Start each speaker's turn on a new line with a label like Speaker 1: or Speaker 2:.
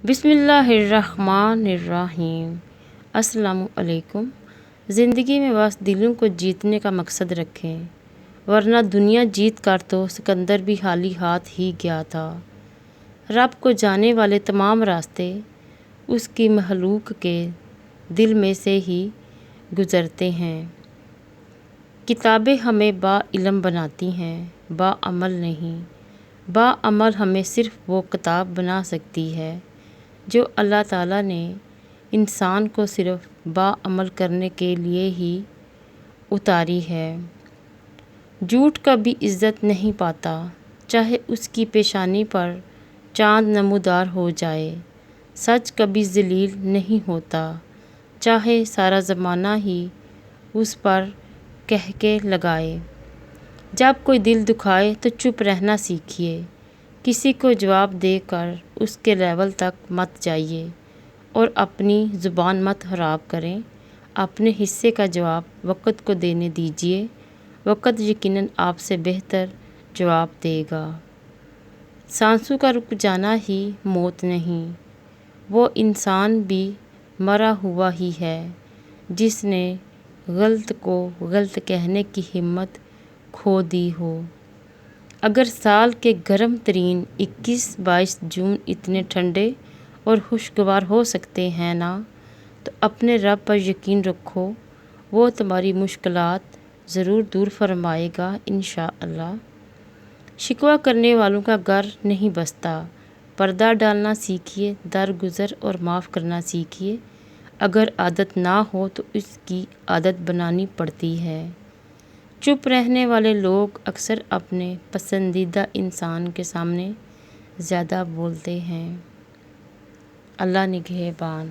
Speaker 1: بسم اللہ الرحمن الرحیم۔ السلام علیکم۔ زندگی میں بس دلوں کو جیتنے کا مقصد رکھیں، ورنہ دنیا جیت کر تو سکندر بھی خالی ہاتھ ہی گیا تھا۔ رب کو جانے والے تمام راستے اس کی مخلوق کے دل میں سے ہی گزرتے ہیں۔ کتابیں ہمیں با علم بناتی ہیں، با عمل نہیں۔ با عمل ہمیں صرف وہ کتاب بنا سکتی ہے جو اللہ تعالیٰ نے انسان کو صرف با عمل کرنے کے لیے ہی اتاری ہے۔ جھوٹ کبھی عزت نہیں پاتا، چاہے اس کی پیشانی پر چاند نمودار ہو جائے۔ سچ کبھی ذلیل نہیں ہوتا، چاہے سارا زمانہ ہی اس پر قہقہے لگائے۔ جب کوئی دل دکھائے تو چپ رہنا سیکھیے۔ کسی کو جواب دے کر اس کے لیول تک مت جائیے اور اپنی زبان مت خراب کریں۔ اپنے حصے کا جواب وقت کو دینے دیجیے، وقت یقیناً آپ سے بہتر جواب دے گا۔ سانسوں کا رک جانا ہی موت نہیں، وہ انسان بھی مرا ہوا ہی ہے جس نے غلط کو غلط کہنے کی ہمت کھو دی ہو۔ اگر سال کے گرم ترین 21-22 جون اتنے ٹھنڈے اور خوشگوار ہو سکتے ہیں نا، تو اپنے رب پر یقین رکھو، وہ تمہاری مشکلات ضرور دور فرمائے گا انشاءاللہ۔ شکوہ کرنے والوں کا گھر نہیں بستا۔ پردہ ڈالنا سیکھیے، درگزر اور معاف کرنا سیکھیے۔ اگر عادت نہ ہو تو اس کی عادت بنانی پڑتی ہے۔ چپ رہنے والے لوگ اکثر اپنے پسندیدہ انسان کے سامنے زیادہ بولتے ہیں۔ اللہ نگہبان۔